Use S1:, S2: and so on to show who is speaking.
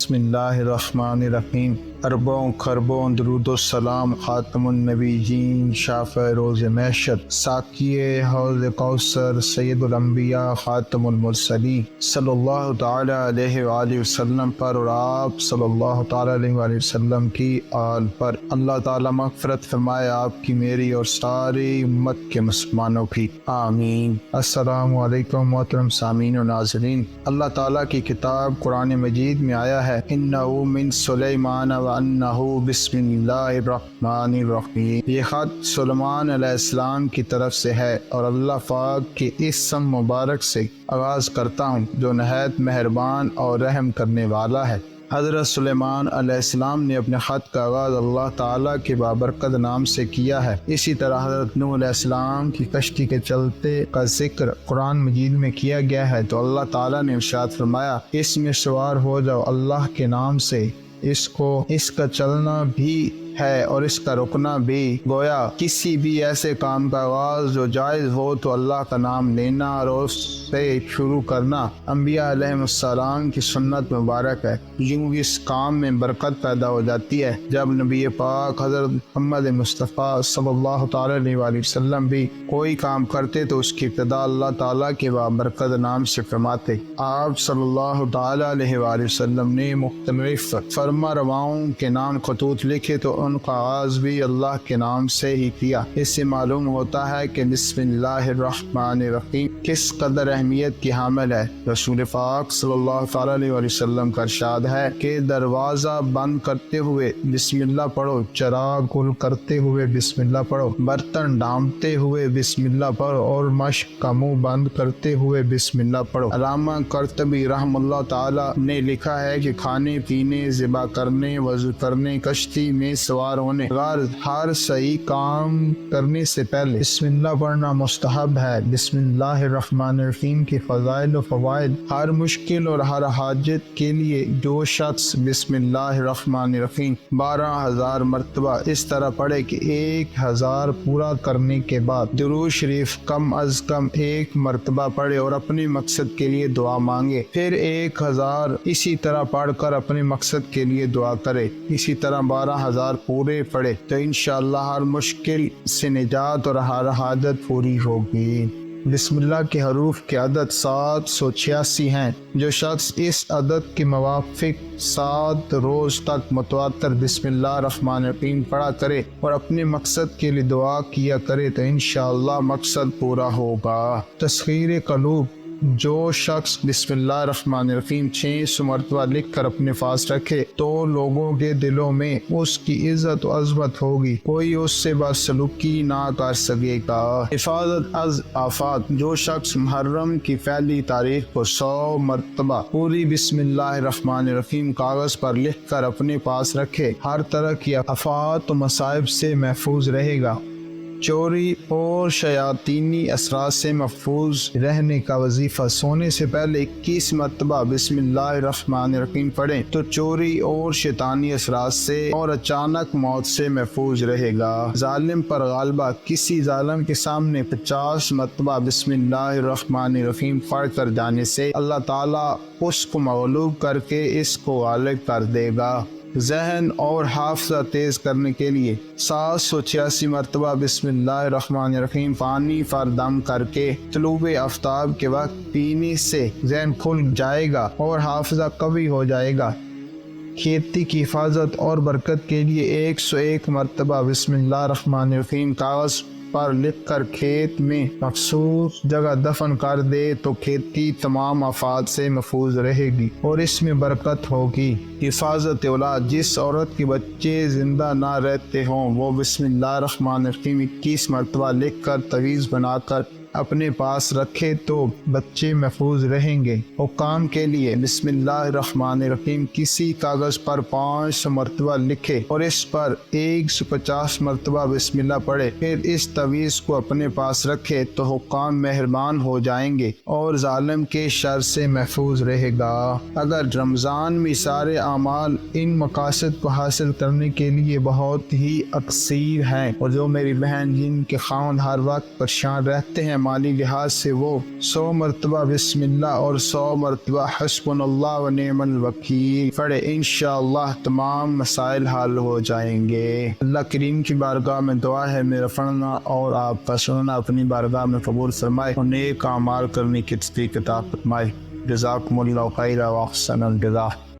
S1: بسم اللہ الرحمن الرحیم۔ اربوں خربوں درود و سلام خاتم النبیین، شافع روز معیشت، ساقی حوض کوثر، سید الانبیاء خاتم المرسلین صلی اللہ تعالی علیہ وآلہ وسلم پر اور آپ صلی اللہ تعالی علیہ وآلہ وسلم کی آل پر۔ اللہ تعالی مغفرت فرمائے آپ کی، میری اور ساری امت کے مسلمانوں کی، آمین۔ السلام علیکم محترم سامعین و ناظرین۔ اللہ تعالیٰ کی کتاب قرآن مجید میں آیا ہے انہ من سلیمان وانہ بسم اللہ الرحمن الرحیم۔ یہ خط سلیمان علیہ السلام کی طرف سے ہے اور اللہ پاک کے اسم مبارک سے آغاز کرتا ہوں جو نہایت مہربان اور رحم کرنے والا ہے۔ حضرت سلیمان علیہ السلام نے اپنے خط کا آغاز اللہ تعالیٰ کے بابرکت نام سے کیا ہے۔ اسی طرح حضرت نوح علیہ السلام کی کشتی کے چلتے کا ذکر قرآن مجید میں کیا گیا ہے تو اللہ تعالیٰ نے ارشاد فرمایا اس میں سوار ہو جاؤ اللہ کے نام سے، اس کا چلنا بھی ہے اور اس کا رکنا بھی، گویا کسی بھی ایسے کام کا آغاز جو جائز ہو تو اللہ کا نام لینا اور اس سے شروع کرنا انبیاء علیہ السلام کی سنت مبارک ہے۔ یوں اس کام میں برکت پیدا ہو جاتی ہے۔ جب نبی پاک حضرت محمد مصطفیٰ صلی اللہ تعالی علیہ وآلہ وسلم بھی کوئی کام کرتے تو اس کی ابتدا اللہ تعالیٰ کے بابرکت نام سے فرماتے۔ آپ صلی اللہ تعالی علیہ وآلہ وسلم نے مختلف فرما رواؤں کے نام خطوط لکھے تو ان کا آغاز بھی اللہ کے نام سے ہی کیا۔ اس سے معلوم ہوتا ہے کہ بسم اللہ الرحمن الرحیم کس قدر اہمیت کی حامل ہے۔ رسول پاک صلی اللہ تعالی علیہ وسلم کا ارشاد ہے کہ دروازہ بند کرتے ہوئے بسم اللہ پڑھو، چراغ گل کرتے ہوئے بسم اللہ پڑھو، برتن ڈھانپتے ہوئے بسم اللہ پڑھو اور مشق کا منہ بند کرتے ہوئے بسم اللہ پڑھو۔ علامہ قرطبی رحم اللہ تعالی نے لکھا ہے کہ کھانے پینے، ذبح کرنے، وضو کرنے، کشتی میں سوار ہونے، ہر صحیح کام کرنے سے پہلے بسم اللہ پڑھنا مستحب ہے۔ بسم اللہ الرحمن الرحیم کے فضائل و فوائد: ہر مشکل اور ہر حاجت کے لیے جو شخص بسم اللہ الرحمن الرحیم 12,000 مرتبہ اس طرح پڑھے کہ 1,000 پورا کرنے کے بعد درود شریف کم از کم 1 مرتبہ پڑھے اور اپنے مقصد کے لیے دعا مانگے، پھر 1,000 اسی طرح پڑھ کر اپنے مقصد کے لیے دعا کرے، اسی طرح 12,000 پورے پڑھے تو انشاءاللہ ہر مشکل سے نجات اور ہر حاجت پوری ہوگی۔ بسم اللہ کے حروف کی عدد 786 ہیں۔ جو شخص اس عدد کے موافق 7 روز تک متواتر بسم اللہ الرحمن الرحیم پڑھا کرے اور اپنے مقصد کے لیے دعا کیا کرے تو انشاءاللہ مقصد پورا ہوگا۔ تسخیر قلوب: جو شخص بسم اللہ الرحمن الرحیم 600 مرتبہ لکھ کر اپنے پاس رکھے تو لوگوں کے دلوں میں اس کی عزت و عظمت ہوگی، کوئی اس سے بدسلوکی نہ کر سکے گا۔ حفاظت از آفات: جو شخص محرم کی پہلی تاریخ کو 100 مرتبہ پوری بسم اللہ الرحمن الرحیم کاغذ پر لکھ کر اپنے پاس رکھے ہر طرح کی آفات و مصائب سے محفوظ رہے گا۔ چوری اور شیاطینی اثرات سے محفوظ رہنے کا وظیفہ: سونے سے پہلے 21 مرتبہ بسم اللہ الرحمن الرحیم پڑھیں تو چوری اور شیطانی اثرات سے اور اچانک موت سے محفوظ رہے گا۔ ظالم پر غالبہ: کسی ظالم کے سامنے 50 مرتبہ بسم اللہ الرحمن الرحیم پڑھ کر جانے سے اللہ تعالیٰ اس کو مغلوب کر کے اس کو غالب کر دے گا۔ ذہن اور حافظہ تیز کرنے کے لیے 786 مرتبہ بسم اللہ الرحمن الرحیم پانی پر دم کر کے طلوع آفتاب کے وقت پینے سے ذہن کھل جائے گا اور حافظہ قوی ہو جائے گا۔ کھیتی کی حفاظت اور برکت کے لیے 101 مرتبہ بسم اللہ الرحمن الرحیم کاغذ پر لکھ کر کھیت میں مخصوص جگہ دفن کر دے تو کھیتی تمام آفات سے محفوظ رہے گی اور اس میں برکت ہوگی۔ حفاظت اولاد: جس عورت کے بچے زندہ نہ رہتے ہوں وہ بسم اللہ الرحمن الرحیم 21 مرتبہ لکھ کر تعویذ بنا کر اپنے پاس رکھے تو بچے محفوظ رہیں گے۔ حکام کے لیے بسم اللہ الرحمن الرحیم کسی کاغذ پر 500 مرتبہ لکھے اور اس پر 150 مرتبہ بسم اللہ پڑھے، پھر اس تعویذ کو اپنے پاس رکھے تو حکام مہربان ہو جائیں گے اور ظالم کے شر سے محفوظ رہے گا۔ اگر رمضان میں سارے اعمال ان مقاصد کو حاصل کرنے کے لیے بہت ہی اکثیر ہیں اور جو میری بہن جن کے خاوند ہر وقت پریشان رہتے ہیں مالی لحاظ سے وہ 100 مرتبہ بسم اللہ اور 100 مرتبہ حسبنا اللہ و نعم الوکیل پڑھے، انشاءاللہ تمام مسائل حل ہو جائیں گے۔ اللہ کریم کی بارگاہ میں دعا ہے میرا پڑھنا اور آپ کا سننا اپنی بارگاہ میں قبول فرمائے اور نیک اعمال کرنے کی توفیق عطا فرمائے۔ جزاکم اللہ خیرا و احسن الجزاء۔